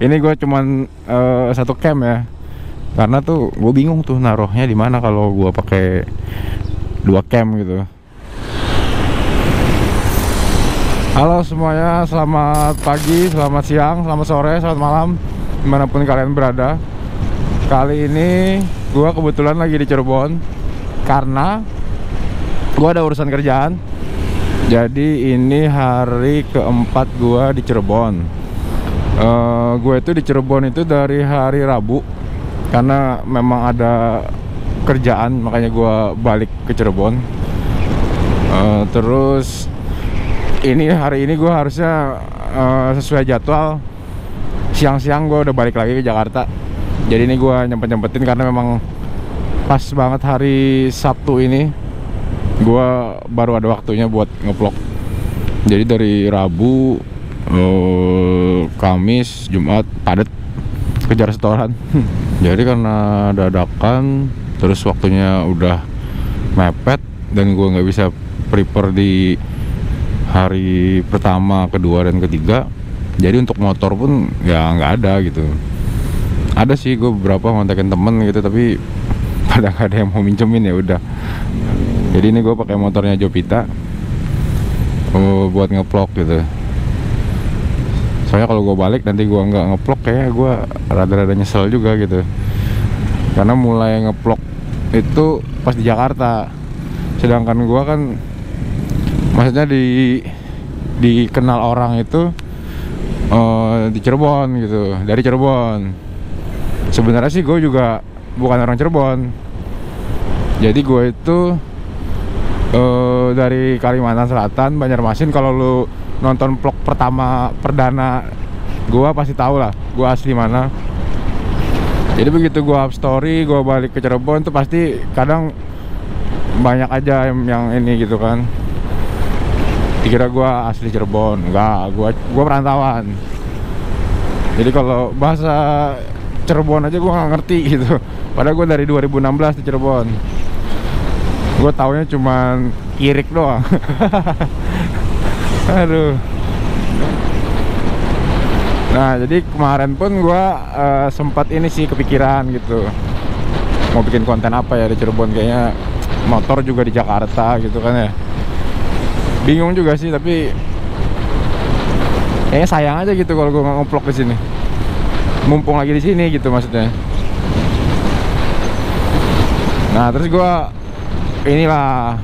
Ini gue cuman satu cam ya, karena tuh gue bingung tuh naruhnya di mana kalau gue pakai 2 cam gitu. Halo semuanya, selamat pagi, selamat siang, selamat sore, selamat malam, dimanapun kalian berada. Kali ini gue kebetulan lagi di Cirebon karena gue ada urusan kerjaan. Jadi ini hari keempat gue di Cirebon. Gue itu di Cirebon itu dari hari Rabu, karena memang ada kerjaan, makanya gue balik ke Cirebon. Terus hari ini gue harusnya sesuai jadwal siang-siang gue udah balik lagi ke Jakarta. Jadi ini gue nyempet-nyempetin karena memang pas banget hari Sabtu ini gue baru ada waktunya buat ngevlog. Jadi dari Rabu, Kamis, Jumat padet, kejar setoran. Jadi karena dadakan, terus waktunya udah mepet dan gue nggak bisa prepare di hari pertama, kedua, dan ketiga. Jadi untuk motor pun ya nggak ada gitu. Ada sih gue beberapa ngontakin temen gitu, tapi pada nggak ada yang mau minjemin, ya udah. Jadi ini gue pakai motornya Jovita buat ngevlog gitu. Soalnya kalau gue balik nanti gue nggak ngevlog, kayak gue rada-rada nyesel juga gitu. Karena mulai ngevlog itu pas di Jakarta, sedangkan gue kan maksudnya dikenal orang itu di Cirebon gitu, dari Cirebon. Sebenarnya sih gue juga bukan orang Cirebon. Jadi gue itu dari Kalimantan Selatan, Banjarmasin. Kalau lu nonton vlog perdana gue pasti tahu lah gue asli mana. Jadi begitu gue up story, gue balik ke Cirebon tuh pasti kadang banyak aja yang ini gitu kan, dikira gue asli Cirebon. Enggak, gue perantauan. Jadi kalau bahasa Cirebon aja gue nggak ngerti gitu. Padahal gue dari 2016 di Cirebon. Gue taunya cuman kirik doang. Aduh. Nah jadi kemarin pun gue sempat ini sih kepikiran gitu, mau bikin konten apa ya di Cirebon. Kayaknya motor juga di Jakarta gitu kan ya. Bingung juga sih, tapi kayaknya sayang aja gitu kalau gue nggak nge-vlog di sini. Mumpung lagi di sini gitu maksudnya. Nah terus gue inilah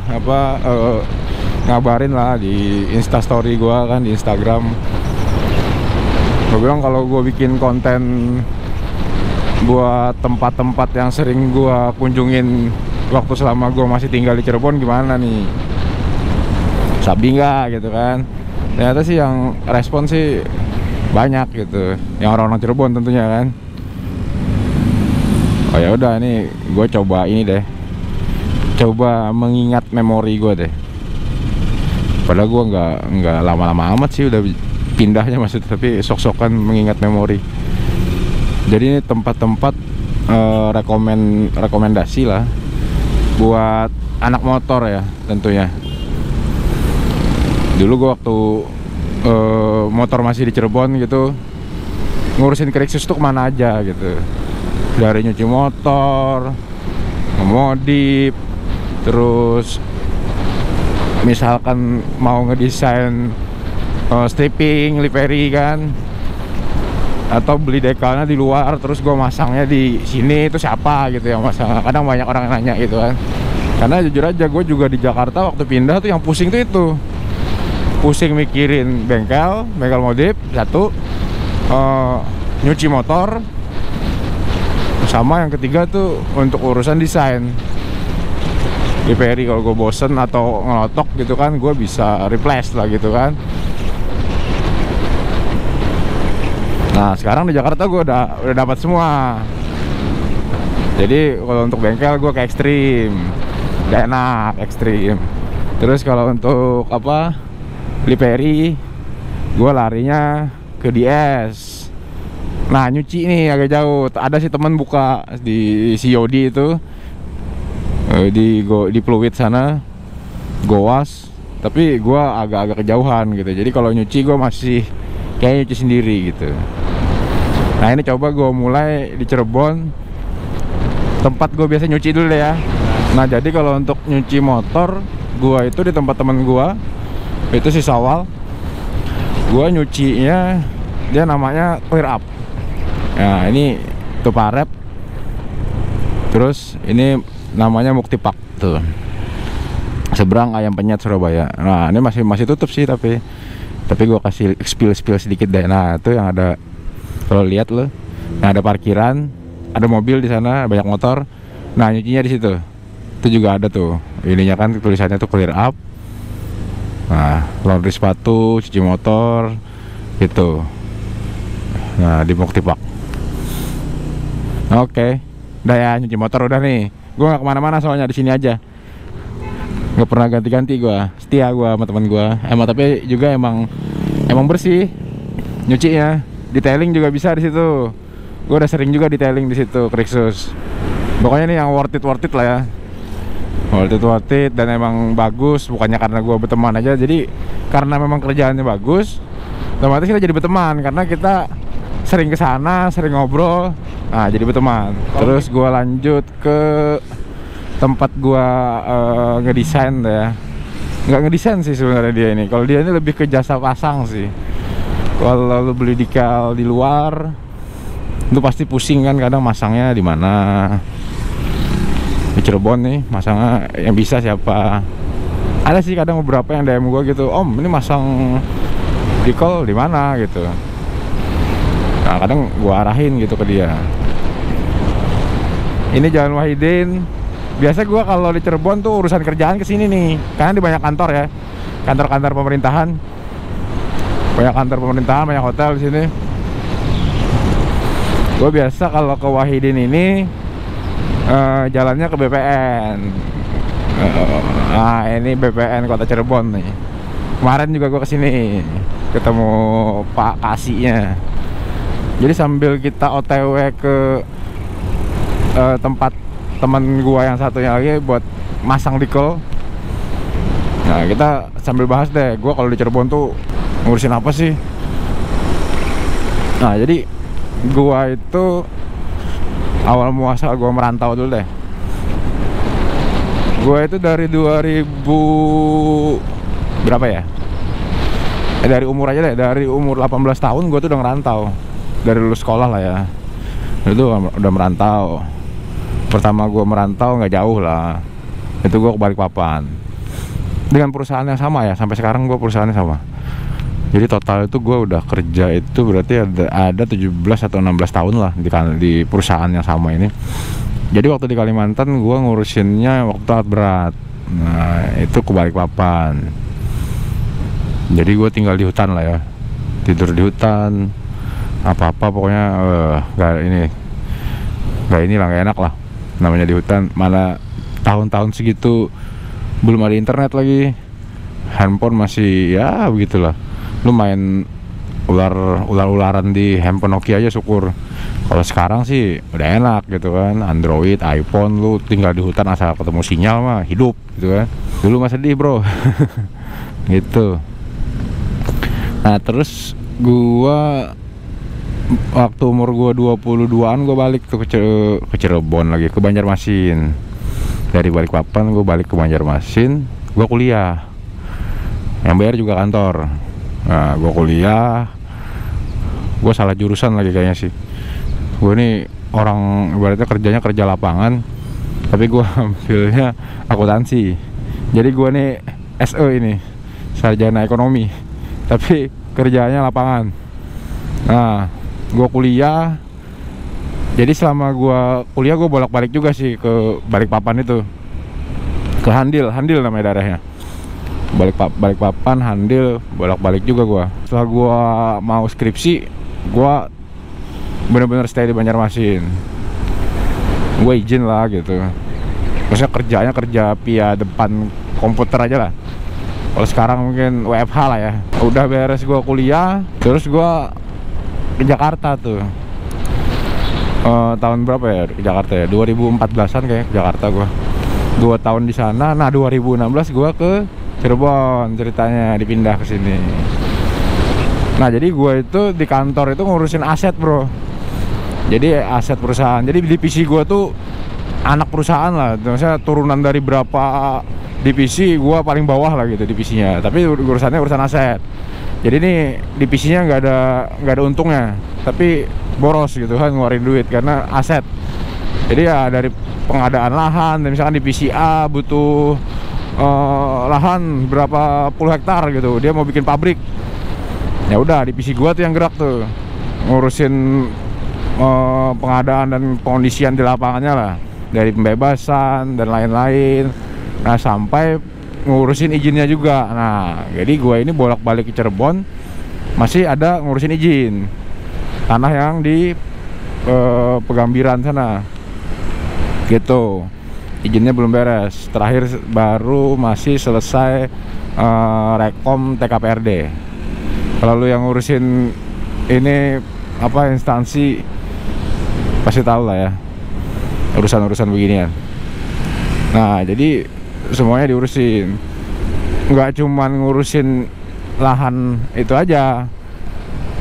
ngabarin lah di Instastory gue kan, di Instagram. Gue bilang kalau gue bikin konten buat tempat-tempat yang sering gue kunjungin waktu selama gue masih tinggal di Cirebon gimana nih, sabi nggak gitu kan. Ternyata sih yang respon sih banyak gitu, yang orang-orang Cirebon tentunya kan. Oh ya udah, ini gue coba ini deh, coba mengingat memori gue deh. Padahal gue nggak lama-lama amat sih udah pindahnya maksudnya, tapi sok-sokan mengingat memori. Jadi ini tempat-tempat rekomendasi lah buat anak motor ya tentunya. Dulu gue waktu motor masih di Cirebon gitu, ngurusin Krixus tuh kemana aja gitu. Dari nyuci motor, ngemodif, terus misalkan mau ngedesain stripping, livery kan, atau beli dekalnya di luar terus gue masangnya di sini, itu siapa gitu yang masang. Kadang banyak orang yang nanya gitu kan. Karena jujur aja gue juga di Jakarta waktu pindah tuh yang pusing tuh itu, pusing mikirin bengkel modif satu, nyuci motor, sama yang ketiga tuh untuk urusan desain livery. Kalau gue bosen atau ngelotok gitu kan, gue bisa replace lah gitu kan. Nah sekarang di Jakarta gue udah dapat semua. Jadi kalau untuk bengkel gue ke Ekstrim, gak enak Ekstrim. Terus kalau untuk livery, gue larinya ke DS. Nah nyuci nih agak jauh. Ada sih temen buka di COD itu, di Pluit sana, Goas. Tapi gue agak-agak kejauhan gitu. Jadi kalau nyuci gue masih kayak nyuci sendiri gitu. Nah ini coba gue mulai di Cirebon, tempat gue biasa nyuci dulu deh ya. Nah jadi kalau untuk nyuci motor, gue itu di tempat temen gue, itu si Sawal. Gue nyucinya, dia namanya Clear Up. Nah ini Tuparep. Terus ini namanya Muktipak tuh. Seberang Ayam Penyet Surabaya. Nah ini masih tutup sih, tapi gue kasih spill sedikit deh. Nah itu yang ada, kalau lihat lo, yang ada parkiran, ada mobil di sana, banyak motor. Nah nyucinya di situ. Itu juga ada tuh. Ininya kan tulisannya tuh Clear Up. Nah laundry sepatu, cuci motor, gitu. Nah di Muktipak. Oke. Udah ya, nyuci motor udah nih. Gue gak kemana-mana soalnya, di sini aja. Gak pernah ganti-ganti gue. Setia gue sama teman gue. Tapi juga emang bersih nyucinya. Detailing juga bisa di situ. Gue udah sering juga detailing di situ, Krixus. Pokoknya nih yang worth it lah ya. Worth it dan emang bagus. Bukannya karena gue berteman aja. Jadi karena memang kerjaannya bagus, otomatis kita jadi berteman. Karena kita sering kesana, sering ngobrol. Nah jadi berteman. Terus gue lanjut ke tempat gue ngedesain deh ya. Nggak ngedesain sih sebenarnya dia ini. Kalau dia ini lebih ke jasa pasang sih. Kalau lu beli decal di luar, lu pasti pusing kan kadang masangnya di mana. Di Cirebon nih masangnya yang bisa siapa. Ada sih kadang beberapa yang DM gue gitu, Om ini masang decal di mana gitu. Nah kadang gua arahin gitu ke dia. Ini Jalan Wahidin. Biasa gua kalau di Cirebon tuh urusan kerjaan kesini nih, karena di banyak kantor ya, kantor-kantor pemerintahan, banyak hotel di sini. Gua biasa kalau ke Wahidin ini jalannya ke BPN. Nah ini BPN Kota Cirebon nih. Kemarin juga gua kesini, ketemu Pak Kasihnya. Jadi sambil kita OTW ke tempat teman gua yang satunya lagi buat masang decal. Nah kita sambil bahas deh, gua kalau di Cirebon tuh ngurusin apa sih. Nah jadi gua itu awal muasal gua merantau dulu deh. Gua itu dari 2000 berapa ya? Dari umur aja deh, dari umur 18 tahun gua tuh udah ngerantau. Dari lulus sekolah lah ya, itu udah merantau. Pertama gue merantau nggak jauh lah, itu gue ke Balikpapan dengan perusahaan yang sama ya, sampai sekarang gue perusahaannya sama. Jadi total itu gue udah kerja itu berarti ada 17 atau 16 tahun lah di perusahaan yang sama ini. Jadi waktu di Kalimantan gue ngurusinnya waktu alat berat. Nah itu ke Balikpapan. Jadi gue tinggal di hutan lah ya, tidur di hutan, apa-apa pokoknya nggak enak lah namanya di hutan. Mana tahun-tahun segitu belum ada internet lagi, handphone masih ya begitulah. Lu main ular-ularan di handphone Nokia aja syukur. Kalau sekarang sih udah enak gitu kan, Android, iPhone, lu tinggal di hutan asal ketemu sinyal mah hidup gitu kan. Dulu mah sedih bro. Gitu. Nah terus gua waktu umur gue 22-an gue balik tuh ke Cirebon lagi, ke Banjarmasin. Dari Balikpapan gue balik ke Banjarmasin, gue kuliah. Yang bayar juga kantor. Nah gue kuliah, gue salah jurusan lagi kayaknya sih. Gue nih orang ibaratnya kerjanya kerja lapangan, tapi gue ambilnya akuntansi. Jadi gue nih SE ini, sarjana ekonomi, tapi kerjanya lapangan. Nah gue kuliah, jadi selama gue kuliah gue bolak-balik juga sih ke Balikpapan itu, ke Handil namanya daerahnya. Balikpapan, Handil, bolak-balik juga gue. Setelah gue mau skripsi, gue bener-bener stay di Banjarmasin. Gue izin lah gitu. Maksudnya kerjanya kerja via depan komputer aja lah. Kalau sekarang mungkin WFH lah ya. Udah beres gue kuliah, terus gue ke Jakarta tuh. Tahun berapa ya ke Jakarta ya? 2014an kayak ke Jakarta gue. 2 tahun di sana. Nah 2016 gue ke Cirebon, ceritanya dipindah ke sini. Nah jadi gue itu di kantor itu ngurusin aset bro. Jadi aset perusahaan. Jadi divisi gua tuh anak perusahaan lah. Maksudnya turunan dari berapa divisi, gua paling bawah lah gitu divisinya. Tapi urusannya urusan aset. Jadi ini divisinya nggak ada untungnya, tapi boros gitu kan, ngeluarin duit karena aset. Jadi ya dari pengadaan lahan, misalkan divisi A butuh lahan berapa puluh hektar gitu, dia mau bikin pabrik. Ya udah divisi gua tuh yang gerak tuh, ngurusin pengadaan dan pengondisian di lapangannya lah, dari pembebasan dan lain-lain. Nah sampai ngurusin izinnya juga. Nah jadi gue ini bolak-balik ke Cirebon masih ada ngurusin izin tanah yang di Pegambiran sana gitu. Izinnya belum beres, terakhir baru masih selesai rekom TKPRD. Kalau lu yang ngurusin ini apa instansi pasti tahu lah ya urusan-urusan beginian. Nah jadi semuanya diurusin, nggak cuman ngurusin lahan itu aja,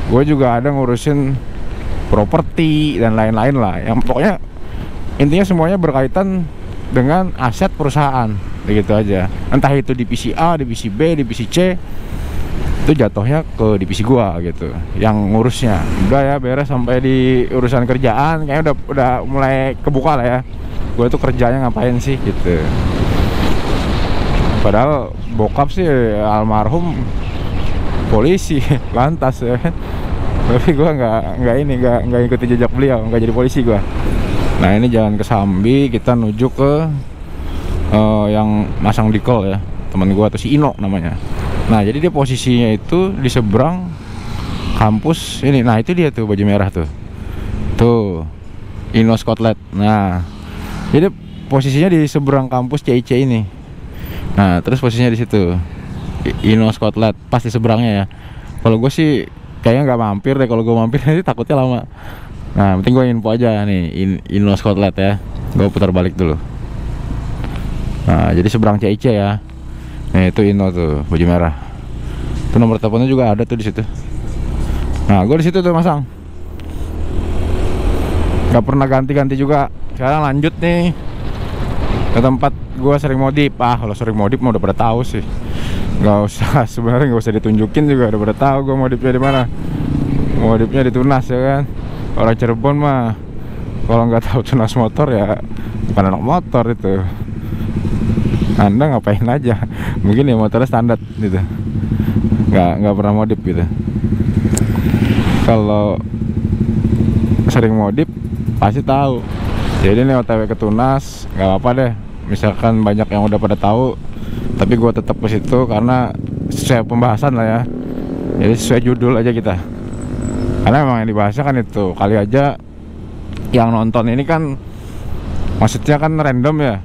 gue juga ada ngurusin properti dan lain-lain lah. Yang pokoknya intinya semuanya berkaitan dengan aset perusahaan, begitu aja. Entah itu divisi A, divisi B, divisi C, itu jatuhnya ke divisi gua gitu, yang ngurusnya. Udah ya beres sampai di urusan kerjaan, kayaknya udah mulai kebuka lah ya. Gue tuh kerjanya ngapain sih gitu. Padahal bokap sih almarhum polisi lantas ya. Tapi gue nggak ikuti jejak beliau, nggak jadi polisi gue. Nah ini jalan ke Sambi, kita menuju ke yang masang dikol ya, teman gue tuh si Ino namanya. Nah jadi dia posisinya itu di seberang kampus ini. Nah itu dia tuh baju merah tuh Ino Scotland. Nah jadi posisinya di seberang kampus CIC ini. Nah terus posisinya di situ Ino Scotland, pas di seberangnya ya. Kalau gue sih kayaknya nggak mampir deh, kalau gue mampir nanti takutnya lama. Nah penting gue info aja nih, Ino Scotland ya. Gue putar balik dulu. Nah jadi seberang CIC ya. Nih itu Ino tuh baju merah. Itu nomor teleponnya juga ada tuh di situ. Nah gue di situ tuh masang. Gak pernah ganti-ganti juga. Sekarang lanjut nih ke tempat gue sering modif. Kalau sering modif mah udah pada tahu sih. Gak usah sebenarnya, gak usah ditunjukin juga udah pada tahu gue modifnya di mana. Modifnya di Tunas ya kan. Orang Cirebon mah kalau nggak tahu tunas motor ya bukan anak motor itu. Anda ngapain aja? Mungkin ya motornya standar gitu. Nggak pernah modif gitu. Kalau sering modif pasti tahu. Jadi ini OTW ke Tunas, nggak apa-apa deh. Misalkan banyak yang udah pada tahu, tapi gue tetap ke situ karena sesuai pembahasan lah ya. Jadi sesuai judul aja kita. Karena memang yang dibahasnya kan itu. Kali aja yang nonton ini kan maksudnya kan random ya,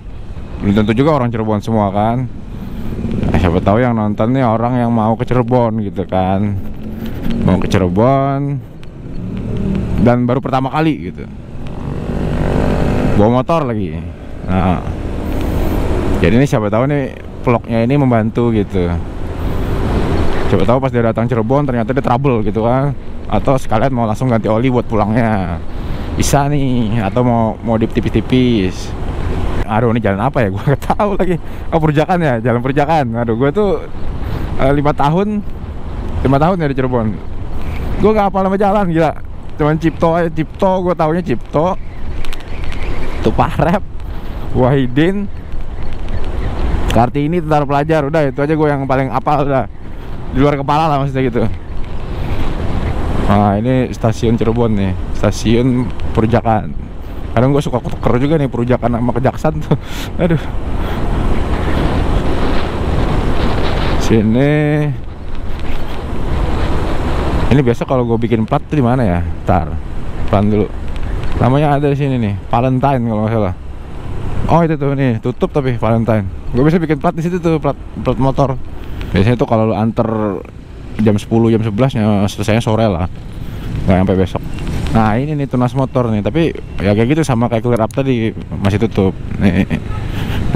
belum tentu juga orang Cirebon semua kan. Siapa tahu yang nonton nih orang yang mau ke Cirebon gitu kan, mau ke Cirebon dan baru pertama kali gitu, bawa motor lagi. Nah jadi ini siapa tahu nih vlognya ini membantu gitu. Siapa tahu pas dia datang Cirebon ternyata dia trouble gitu kan, atau sekalian mau langsung ganti oli buat pulangnya bisa nih, atau mau modif tipis-tipis. Aduh ini jalan apa ya, gue gak tahu lagi. Oh Perjakan ya, jalan Perjakan. Aduh gue tuh 5 tahun ya di Cirebon. Gue gak hafal nama jalan, gila. Cuman Cipto aja, Cipto gue taunya Cipto, Tuparep, Wahidin, Kartini, Tentara Pelajar. Udah itu aja gue yang paling hafal udah. Di luar kepala lah maksudnya gitu. Nah ini stasiun Cirebon nih, stasiun Perjakan. Kadang gue suka tuker juga nih Perjakan sama Kejaksan tuh. Aduh. Sini. Ini biasa kalau gue bikin plat tuh di mana ya? Ntar, pelan dulu. Namanya ada di sini nih, Valentine kalau nggak salah. Oh itu tuh nih, tutup tapi Valentine. Gue bisa bikin plat di situ tuh, plat motor. Biasanya tuh kalau lu anter jam 10, jam 11 nya selesainya sore lah, nggak sampai besok. Nah ini nih Tunas motor nih, tapi ya kayak gitu sama kayak Clear Up tadi masih tutup. Nih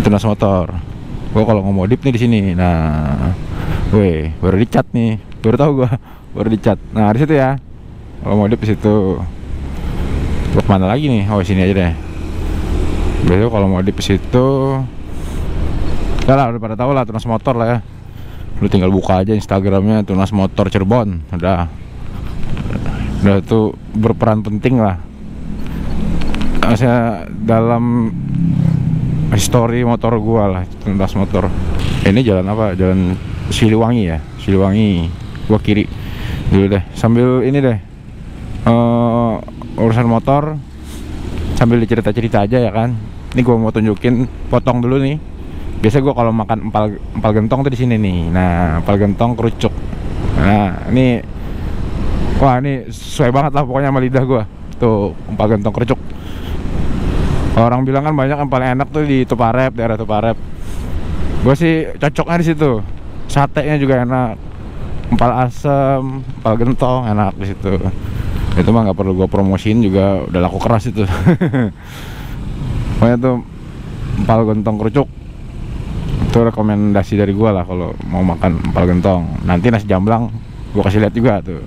Tunas motor. Gue kalau mau modif nih di sini. Nah, weh baru dicat nih, baru tahu gue baru dicat. Nah di situ ya, kalau modif di situ. Mana lagi nih? Oh sini aja deh. Besok kalau mau di situ, udah lah, udah pada tahu lah Tunas Motor lah ya. Lu tinggal buka aja Instagramnya Tunas Motor Cirebon. Udah tuh berperan penting lah. Maksudnya dalam histori motor gua lah, Tunas Motor. Ini jalan apa? Jalan Siliwangi ya, Siliwangi. Gua kiri dulu deh, sambil ini deh urusan motor, sambil dicerita-cerita aja ya kan. Ini gua mau tunjukin, potong dulu nih. Biasa gua kalau makan empal gentong tuh di sini nih. Nah, empal gentong kerucuk. Nah, ini wah, ini sesuai banget lah pokoknya sama lidah gua. Tuh, empal gentong kerucuk. Orang bilang kan banyak yang paling enak tuh di Tuparep, daerah Tuparep. Gue sih cocoknya di situ. Satenya juga enak. Empal asem, empal gentong enak di situ. Itu mah nggak perlu gue promosiin juga, udah laku keras itu. Pokoknya tuh empal gentong kerucuk. Itu rekomendasi dari gue lah kalau mau makan empal gentong. Nanti nasi jamblang gue kasih lihat juga tuh.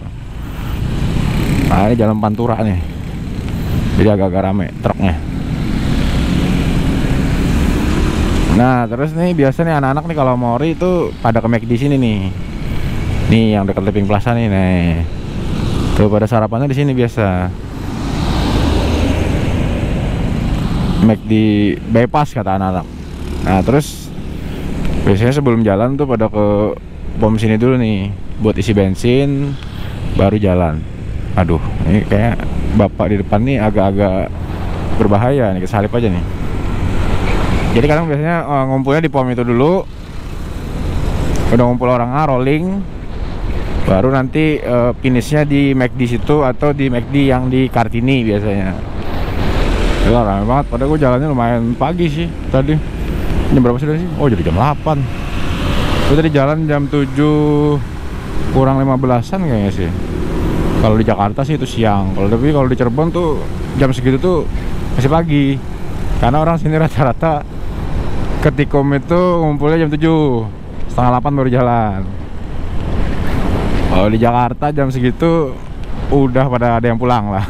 Nah, ini jalan Pantura nih. Jadi agak-agak rame truknya. Nah, terus nih biasa nih anak-anak nih kalau mau ori itu pada ke McD sini nih. Nih yang dekat Living Plaza nih, nih. Tuh pada sarapannya di sini biasa. McD bypass kata anak-anak. Nah, terus biasanya sebelum jalan tuh pada ke pom sini dulu nih buat isi bensin baru jalan. Aduh, ini kayak bapak di depan nih agak-agak berbahaya nih, kesalip aja nih. Jadi kadang biasanya ngumpulnya di pom itu dulu. Udah ngumpul orang rolling, baru nanti finishnya di McD situ atau di McD yang di Kartini biasanya. Itu ramai banget, padahal gue jalannya lumayan pagi sih tadi. Jam berapa sudah sih? Oh jadi jam 8. Gue tadi jalan jam 7 kurang 15-an kayaknya sih. Kalau di Jakarta sih itu siang. Tapi kalau di Cirebon tuh jam segitu tuh masih pagi. Karena orang sini rata-rata ketikom itu ngumpulnya jam 7, setengah 8 baru jalan. Kalau di Jakarta jam segitu udah pada ada yang pulang lah.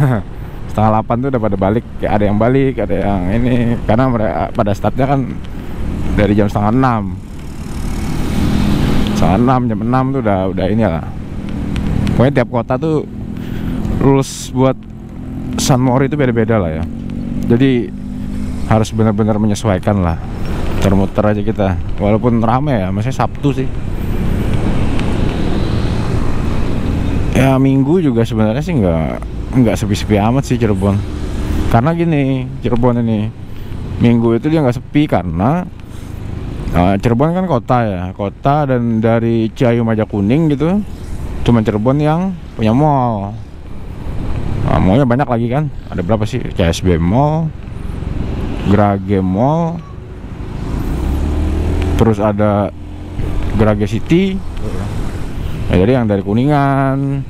Setengah 8 tuh udah pada balik. Kayak ada yang balik, ada yang ini. Karena mereka pada startnya kan dari jam setengah 6. Setengah 6, jam 6 tuh udah ini lah. Pokoknya tiap kota tuh rules buat Sunmori itu beda-beda lah ya. Jadi harus benar-benar menyesuaikan lah. Muter-muter aja kita, walaupun rame ya, maksudnya Sabtu sih. Ya Minggu juga sebenarnya sih nggak sepi-sepi amat sih Cirebon. Karena gini, Cirebon ini Minggu itu dia nggak sepi karena Cirebon kan kota ya, kota, dan dari Ciayu Majakuning gitu, cuma Cirebon yang punya mall. Nah, mallnya banyak lagi kan, ada berapa sih? CSB Mall, Grage Mall, terus ada Grage City. Ya, jadi yang dari Kuningan,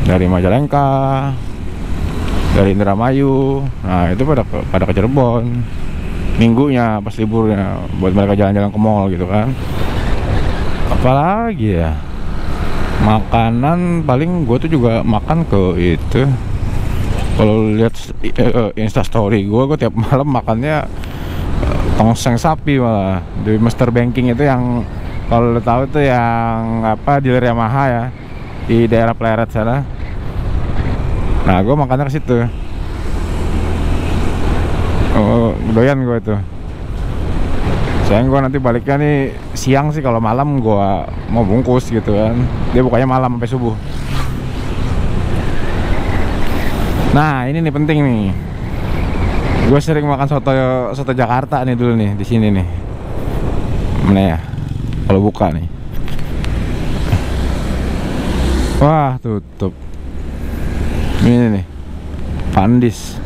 dari Majalengka, dari Indramayu, nah itu pada ke Cirebon minggunya pas liburnya buat mereka jalan-jalan ke mall gitu kan. Apalagi ya, makanan paling gue tuh juga makan ke itu. Kalau lihat Instastory gue tiap malam makannya tongseng sapi malah di Mr. Banking itu, yang kalau lo tahu tuh yang apa, dealer Yamaha ya di daerah Pleret sana. Nah gue makannya ke situ. Oh, doyan gue tuh. Sayang gue nanti baliknya nih siang sih, kalau malam gue mau bungkus gitu kan. Dia bukanya malam sampai subuh. Nah ini nih penting nih. Gue sering makan soto Jakarta nih dulu nih di sini nih. Mana ya? Kalau buka nih. Wah tutup. Ini nih, Pandis.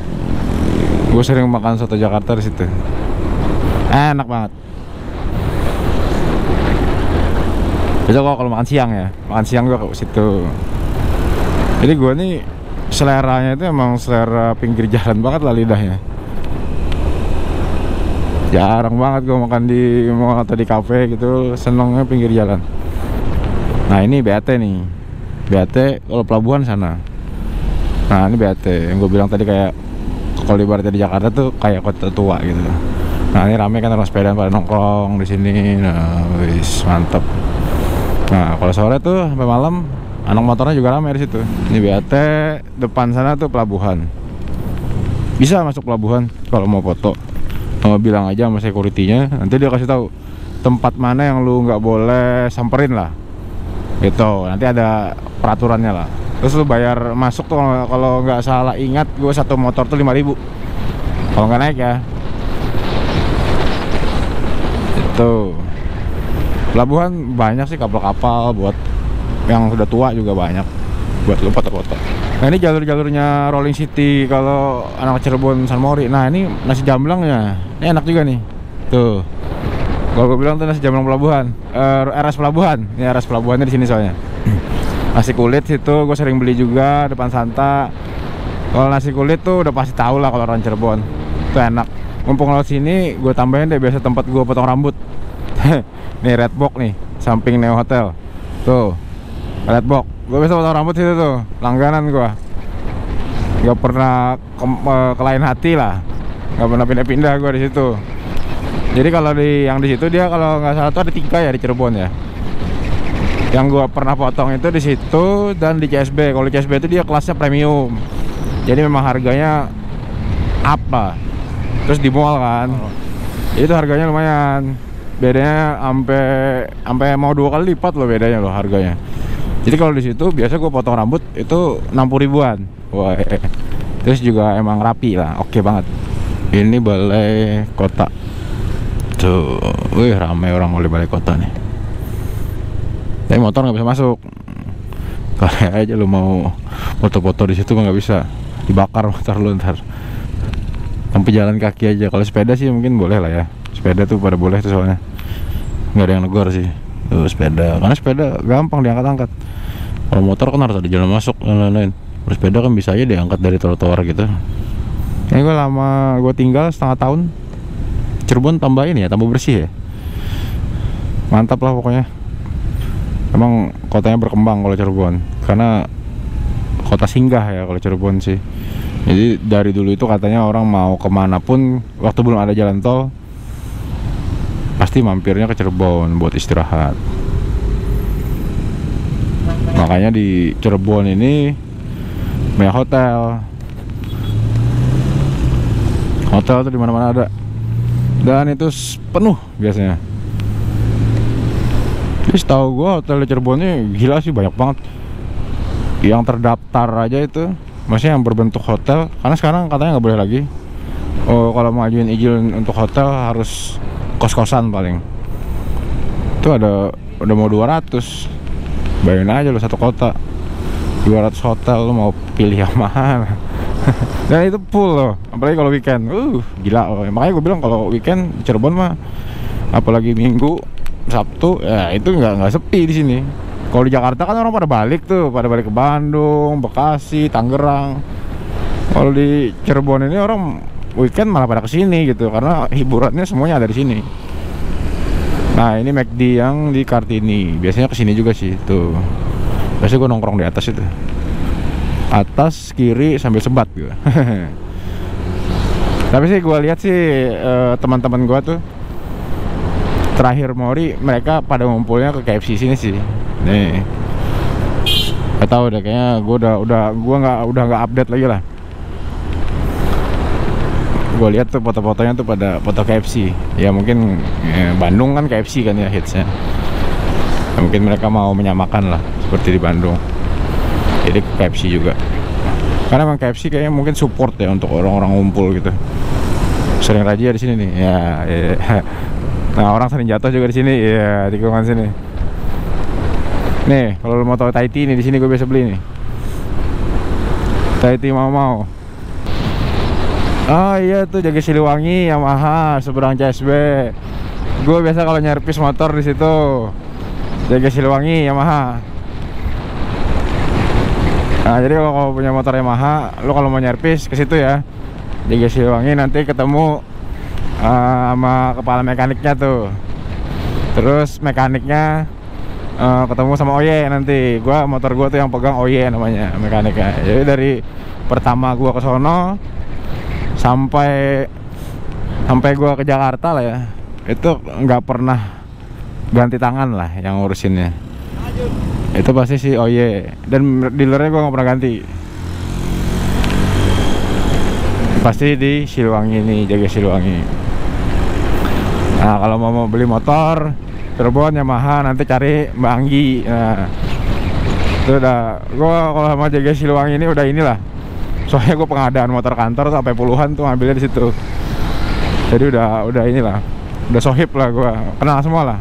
Gue sering makan soto Jakarta di situ. Enak banget. Biasa kalau makan siang ya, makan siang gue ke situ. Jadi gue nih seleranya itu emang selera pinggir jalan banget lah lidahnya. Jarang banget gue makan di mall atau di kafe gitu, senengnya pinggir jalan. Nah ini BAT nih, BAT kalau pelabuhan sana. Nah ini BAT yang gue bilang tadi kayak kalau ibaratnya di Jakarta tuh kayak kota tua gitu. Nah ini rame kan orang sepeda pada nongkrong di sini. Nah wis mantap. Nah kalau sore tuh sampai malam anak motornya juga rame di situ. Ini BAT depan sana tuh pelabuhan. Bisa masuk pelabuhan kalau mau foto. Bilang aja sama security-nya, nanti dia kasih tahu tempat mana yang lu nggak boleh samperin lah. Gitu. Nanti ada peraturannya lah. Terus lu bayar masuk tuh kalau nggak salah ingat gue satu motor tuh 5.000. Kalau nggak naik ya. Itu. Pelabuhan banyak sih kapal-kapal buat yang sudah tua juga banyak buat lu foto-foto. Nah ini jalur-jalurnya Rolling City kalau anak Cirebon San Mori. Nah ini nasi jamblangnya, ini enak juga nih. Tuh, kalau gue bilang tuh nasi jamblang pelabuhan, RS pelabuhan. Ini RS pelabuhannya di sini soalnya. Nasi kulit situ gue sering beli juga depan Santa. Kalau nasi kulit tuh udah pasti tahu lah kalau orang Cirebon. Itu enak. Mumpung lewat sini, gue tambahin deh biasa tempat gue potong rambut. Nih Red Box nih, samping Neo Hotel. Tuh, Red Box. Gue biasa potong rambut situ tuh, langganan gue. Gak pernah ke lain hati lah, gak pernah pindah-pindah gue di situ. Jadi kalau yang di situ dia kalau nggak salah tuh ada 3 ya di Cirebon ya. Yang gue pernah potong itu di situ dan di CSB. Kalau di CSB itu dia kelasnya premium, jadi memang harganya up lah. Terus di mall kan, itu harganya lumayan. Bedanya sampai mau 2 kali lipat loh bedanya loh harganya. Jadi kalau di situ biasa gue potong rambut itu 60 ribuan. Wah, terus juga emang rapi lah, oke banget. Ini balai kota. Tuh, wih ramai orang oleh balai kota nih. Tapi motor nggak bisa masuk. Kalau aja lu mau foto-foto di situ nggak bisa, dibakar motor lu ntar. Sampai jalan kaki aja. Kalau sepeda sih mungkin boleh lah ya. Sepeda tuh pada boleh tuh soalnya. Nggak ada yang negor sih. Tuh sepeda, karena sepeda gampang diangkat-angkat. Kalau motor kan harus ada jalan masuk dan lain-lain. Terus sepeda kan bisa aja diangkat dari trotoar gitu. Ini gue tinggal setengah tahun. Cirebon tambah ini ya, tambah bersih ya. Mantap lah pokoknya. Emang kotanya berkembang kalau Cirebon, karena kota singgah ya kalau Cirebon sih. Jadi dari dulu itu katanya orang mau kemana pun waktu belum ada jalan tol pasti mampirnya ke Cirebon buat istirahat. Makanya di Cirebon ini banyak hotel. Hotel tuh di mana-mana ada. Dan itu penuh biasanya. Jadi setahu gua hotel di Cirebon ini gila sih, banyak banget. Yang terdaftar aja itu, maksudnya yang berbentuk hotel, karena sekarang katanya nggak boleh lagi. Oh, kalau mau ajuin izin untuk hotel harus kos-kosan paling. Itu udah mau 200. Bayangin aja lo satu kota 200 hotel, lo mau pilih yang mana. Dan itu full loh, apalagi kalau weekend. Gila loh. Makanya gue bilang kalau weekend di Cirebon mah, apalagi Minggu, Sabtu, ya itu nggak sepi di sini. Kalau di Jakarta kan orang pada balik ke Bandung, Bekasi, Tangerang. Kalau di Cirebon ini orang weekend malah pada kesini gitu, karena hiburannya semuanya ada di sini. Nah ini McD yang di Kartini, biasanya kesini juga sih tuh. Biasanya gue nongkrong di atas itu, atas kiri sambil sebat gitu. Tapi sih gue lihat sih teman-teman gue tuh terakhir Mori mereka pada ngumpulnya ke KFC sini sih. Nih, gak tau deh, kayaknya gue udah nggak update lagi lah. Gue lihat tuh foto-fotonya tuh pada foto KFC. Ya mungkin Bandung kan KFC kan ya hitsnya. Ya, mungkin mereka mau menyamakan lah seperti di Bandung. Jadi KFC juga. Karena emang KFC kayaknya mungkin support ya untuk orang-orang ngumpul gitu. Sering razia di sini nih. Ya. Nah orang sering jatuh juga di sini. Ya di lingkungan sini. Nih kalau lo mau tahu Thai tea nih, di sini gue biasa beli nih. Thai tea mau. Oh iya tuh Jaga Siliwangi Yamaha seberang CSB. Gue biasa kalau nyerpis motor di situ. Jaga Siliwangi Yamaha. Nah jadi kalau punya motor Yamaha, lo kalau mau nyerpis ke situ ya, Jaga Siliwangi, nanti ketemu sama kepala mekaniknya tuh. Terus mekaniknya ketemu sama Oye nanti. Motor gua tuh yang pegang Oye namanya mekaniknya. Jadi dari pertama gua ke sono sampai gua ke Jakarta lah ya, itu nggak pernah ganti tangan lah yang ngurusinnya. Itu pasti si Oye, dan dealernya gua nggak pernah ganti. Pasti di Siliwangi nih, jaga Siliwangi. Nah kalau mau beli motor Cirebon Yamaha, nanti cari Mbak Anggi. Nah itu udah, gue kalau sama jaga Siliwangi ini udah inilah. Soalnya gue pengadaan motor kantor sampai puluhan tuh ngambilnya di situ. Jadi udah inilah, udah sohib lah, gue kenal semua lah.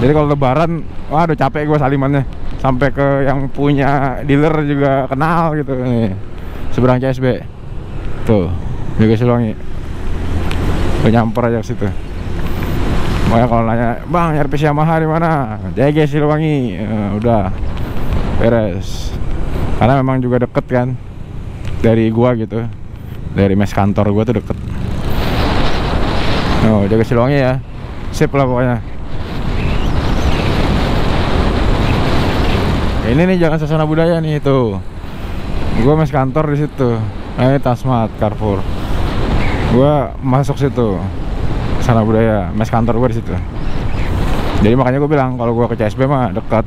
Jadi kalau lebaran, wah udah capek gue salimannya. Sampai ke yang punya dealer juga kenal gitu nih. Seberang CSB tuh, jaga Siliwangi. Gue nyamper aja ke situ. Makanya kalau nanya, bang nyari Yamaha di mana? Jaga Siliwangi. Udah beres. Karena memang juga deket kan dari gua gitu, dari mes kantor gua tuh deket. Oh, jaga Siliwangi ya, sip lah pokoknya. Ini nih Jalan Sasana Budaya nih tuh. Gua mes kantor di situ. Ini Tasmat Carrefour. Gua masuk situ. Sasana Budaya, mes kantor gua di situ. Jadi makanya gua bilang kalau gua ke CSB mah dekat.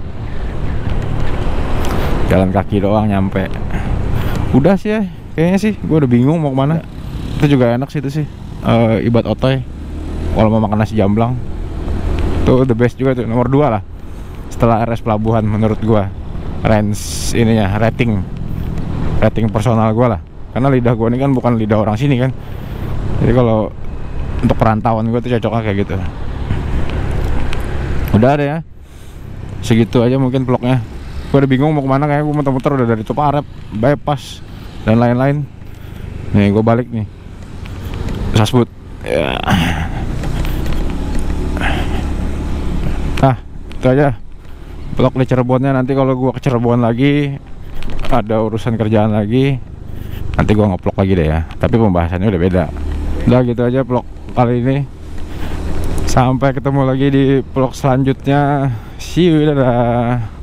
Jalan kaki doang nyampe. Udah sih ya, kayaknya sih. Gua udah bingung mau kemana. Itu juga enak sih itu sih. Ibat Otoy. Kalau mau makan nasi jamblang, tuh the best juga tuh, nomor 2 lah setelah RS Pelabuhan menurut gua. Range ininya, rating personal gua lah, karena lidah gua ini kan bukan lidah orang sini kan. Jadi kalau untuk perantauan gua tuh cocoknya kayak gitu. Udah ada ya, segitu aja mungkin vlognya. Gua udah bingung mau kemana, kayak gua muter-muter udah dari Tuparep, bypass dan lain-lain. Nih gua balik nih Sasbud ya. Nah itu aja vlog di Cirebonnya. Nanti kalau gua ke Cirebon lagi, ada urusan kerjaan lagi, nanti gua nge-vlog lagi deh ya. Tapi pembahasannya udah beda. Udah gitu aja vlog kali ini. Sampai ketemu lagi di vlog selanjutnya. See you, dadah.